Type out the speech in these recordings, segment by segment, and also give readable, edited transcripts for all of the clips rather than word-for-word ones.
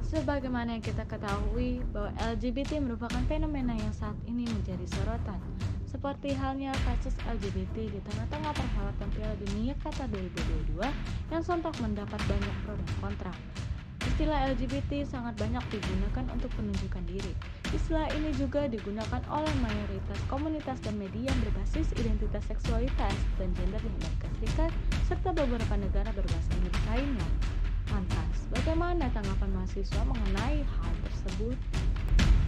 Sebagaimana yang kita ketahui bahwa LGBT merupakan fenomena yang saat ini menjadi sorotan, seperti halnya kasus LGBT di tengah-tengah perhelatan Piala Dunia Qatar 2022 yang sontak mendapat banyak pro dan kontra. Istilah LGBT sangat banyak digunakan untuk penunjukan diri. Istilah ini juga digunakan oleh mayoritas komunitas dan media berbasis identitas seksualitas dan gender di Amerika Serikat serta beberapa negara berbahasa Inggris lainnya. Lantas, bagaimana tanggapan mahasiswa mengenai hal tersebut?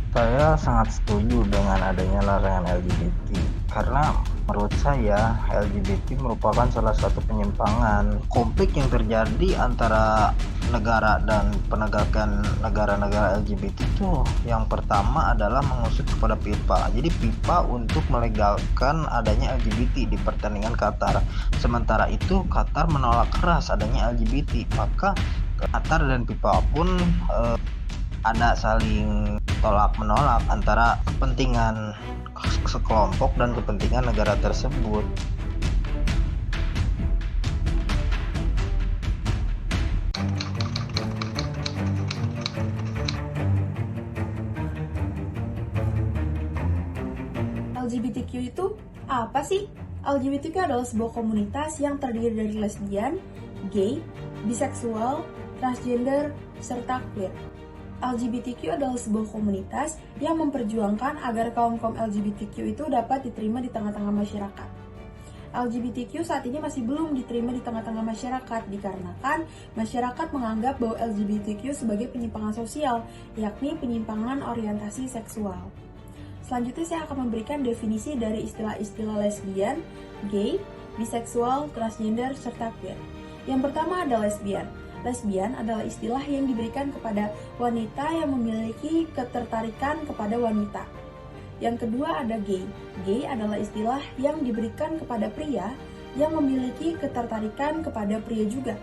Saya sangat setuju dengan adanya larangan LGBT karena menurut saya LGBT merupakan salah satu penyimpangan konflik yang terjadi antara negara dan penegakan negara-negara LGBT itu. Yang pertama adalah mengusut kepada FIFA. Jadi FIFA untuk melegalkan adanya LGBT di pertandingan Qatar. Sementara itu Qatar menolak keras adanya LGBT. Maka Qatar dan FIFA pun ada saling tolak menolak antara kepentingan sekelompok dan kepentingan negara tersebut. LGBTQ itu apa sih? LGBTQ adalah sebuah komunitas yang terdiri dari lesbian, gay, biseksual, transgender, serta queer. LGBTQ adalah sebuah komunitas yang memperjuangkan agar kaum-kaum LGBTQ itu dapat diterima di tengah-tengah masyarakat. LGBTQ saat ini masih belum diterima di tengah-tengah masyarakat dikarenakan masyarakat menganggap bahwa LGBTQ sebagai penyimpangan sosial, yakni penyimpangan orientasi seksual. Selanjutnya saya akan memberikan definisi dari istilah-istilah lesbian, gay, biseksual, transgender, serta queer. Yang pertama ada lesbian. Lesbian adalah istilah yang diberikan kepada wanita yang memiliki ketertarikan kepada wanita. Yang kedua ada gay. Gay adalah istilah yang diberikan kepada pria yang memiliki ketertarikan kepada pria juga.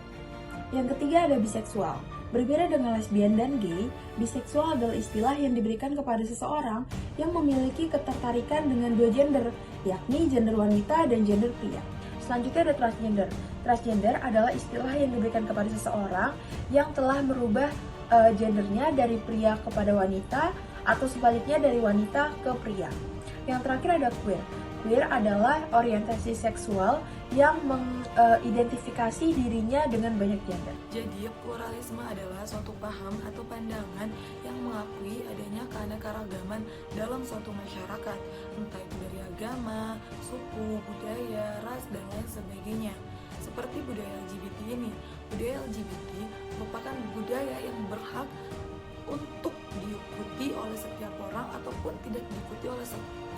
Yang ketiga ada biseksual. Berbeda dengan lesbian dan gay, biseksual adalah istilah yang diberikan kepada seseorang yang memiliki ketertarikan dengan dua gender, yakni gender wanita dan gender pria. Selanjutnya ada transgender. Transgender adalah istilah yang diberikan kepada seseorang yang telah merubah gendernya dari pria kepada wanita atau sebaliknya dari wanita ke pria. Yang terakhir ada queer. Queer adalah orientasi seksual yang mengidentifikasi dirinya dengan banyak gender. Jadi, pluralisme adalah suatu paham atau pandangan yang mengakui adanya keanekaragaman dalam suatu masyarakat, entah itu dari agama, suku, budaya, ras, dan lain sebagainya. Seperti budaya LGBT ini, budaya LGBT merupakan budaya yang berhak untuk diikuti oleh setiap orang ataupun tidak diikuti oleh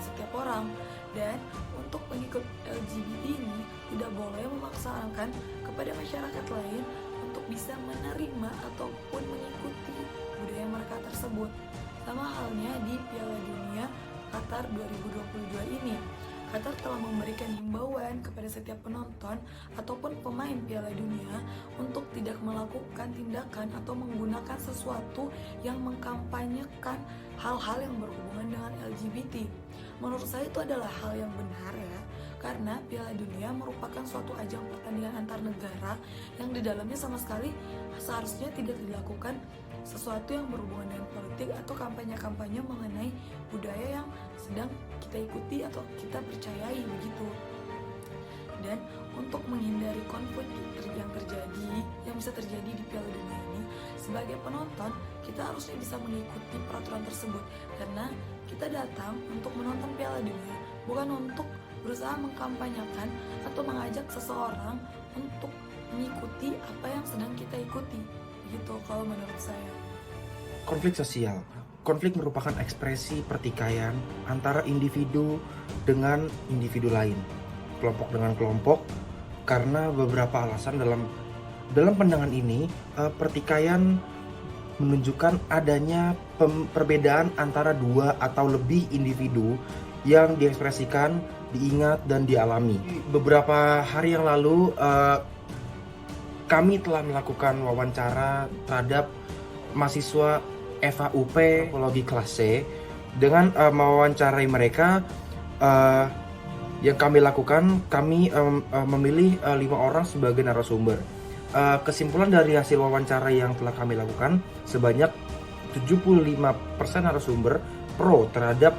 setiap orang. Dan untuk pengikut LGBT ini tidak boleh memaksakan kepada masyarakat lain untuk bisa menerima ataupun mengikuti budaya mereka tersebut. Sama halnya di Piala Dunia Qatar 2022 ini. Qatar telah memberikan himbauan kepada setiap penonton ataupun pemain Piala Dunia untuk tidak melakukan tindakan atau menggunakan sesuatu yang mengkampanyekan hal-hal yang berhubungan dengan LGBT. Menurut saya itu adalah hal yang benar ya, karena Piala Dunia merupakan suatu ajang pertandingan antar negara yang di dalamnya sama sekali seharusnya tidak dilakukan sesuatu yang berhubungan dengan politik atau kampanye-kampanye mengenai budaya yang sedang kita ikuti atau kita percayai begitu. Dan untuk menghindari konflik yang bisa terjadi di Piala Dunia ini, sebagai penonton kita harusnya bisa mengikuti peraturan tersebut karena kita datang untuk menonton Piala Dunia, bukan untuk berusaha mengkampanyekan atau mengajak seseorang untuk mengikuti apa yang sedang kita ikuti. Begitu kalau menurut saya. Konflik sosial. Konflik merupakan ekspresi pertikaian antara individu dengan individu lain, kelompok dengan kelompok, karena beberapa alasan dalam pandangan ini. Pertikaian menunjukkan adanya perbedaan antara dua atau lebih individu yang diekspresikan, diingat, dan dialami. Beberapa hari yang lalu kami telah melakukan wawancara terhadap mahasiswa FAUP Antropologi kelas C. Dengan mewawancarai mereka, yang kami lakukan, kami memilih 5 orang sebagai narasumber. Kesimpulan dari hasil wawancara yang telah kami lakukan, sebanyak 75% narasumber pro terhadap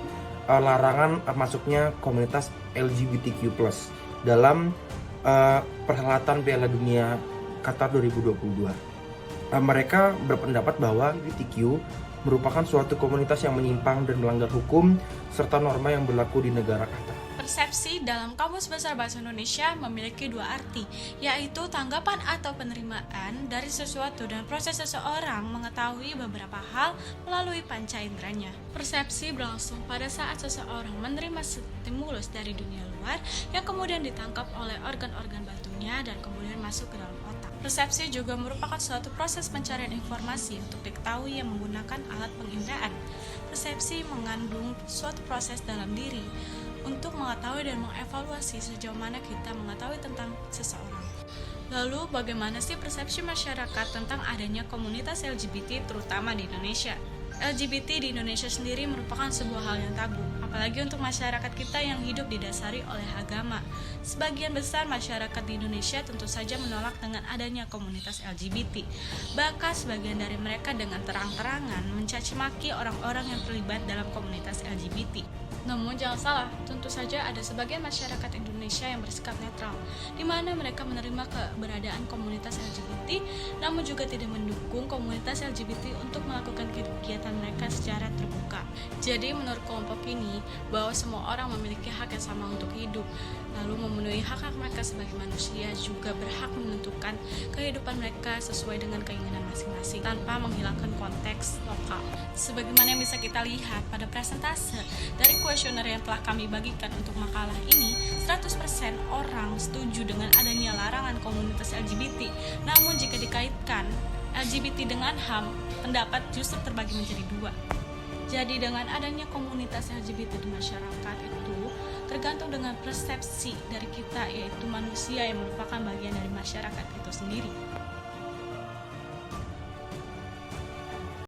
larangan masuknya komunitas LGBTQ+ dalam perhelatan Piala Dunia Qatar 2022. Mereka berpendapat bahwa LGBTQ merupakan suatu komunitas yang menyimpang dan melanggar hukum serta norma yang berlaku di negara Qatar. Persepsi dalam Kamus Besar Bahasa Indonesia memiliki dua arti, yaitu tanggapan atau penerimaan dari sesuatu dan proses seseorang mengetahui beberapa hal melalui panca inderanya. Persepsi berlangsung pada saat seseorang menerima stimulus dari dunia luar yang kemudian ditangkap oleh organ-organ batunya dan kemudian masuk ke dalam otak. Persepsi juga merupakan suatu proses pencarian informasi untuk diketahui yang menggunakan alat penginderaan. Persepsi mengandung suatu proses dalam diri untuk mengetahui dan mengevaluasi sejauh mana kita mengetahui tentang seseorang. Lalu, bagaimana sih persepsi masyarakat tentang adanya komunitas LGBT terutama di Indonesia? LGBT di Indonesia sendiri merupakan sebuah hal yang tabu, apalagi untuk masyarakat kita yang hidup didasari oleh agama. Sebagian besar masyarakat di Indonesia tentu saja menolak dengan adanya komunitas LGBT. Bahkan sebagian dari mereka dengan terang-terangan mencaci maki orang-orang yang terlibat dalam komunitas LGBT. Namun jangan salah, tentu saja ada sebagian masyarakat Indonesia yang bersikap netral, di mana mereka menerima keberadaan komunitas LGBT, namun juga tidak mendukung komunitas LGBT untuk melakukan kegiatan mereka secara terbuka. Jadi menurut kelompok ini, bahwa semua orang memiliki hak yang sama untuk hidup, lalu memenuhi hak-hak mereka sebagai manusia, juga berhak menentukan kehidupan mereka sesuai dengan keinginan masing-masing, tanpa menghilangkan konteks lokal. Sebagaimana yang bisa kita lihat pada presentase dari kuesioner yang telah kami bagikan untuk makalah ini, 100% orang setuju dengan adanya larangan komunitas LGBT. Namun jika dikaitkan LGBT dengan HAM, pendapat justru terbagi menjadi dua. Jadi dengan adanya komunitas LGBT di masyarakat itu tergantung dengan persepsi dari kita, yaitu manusia yang merupakan bagian dari masyarakat itu sendiri.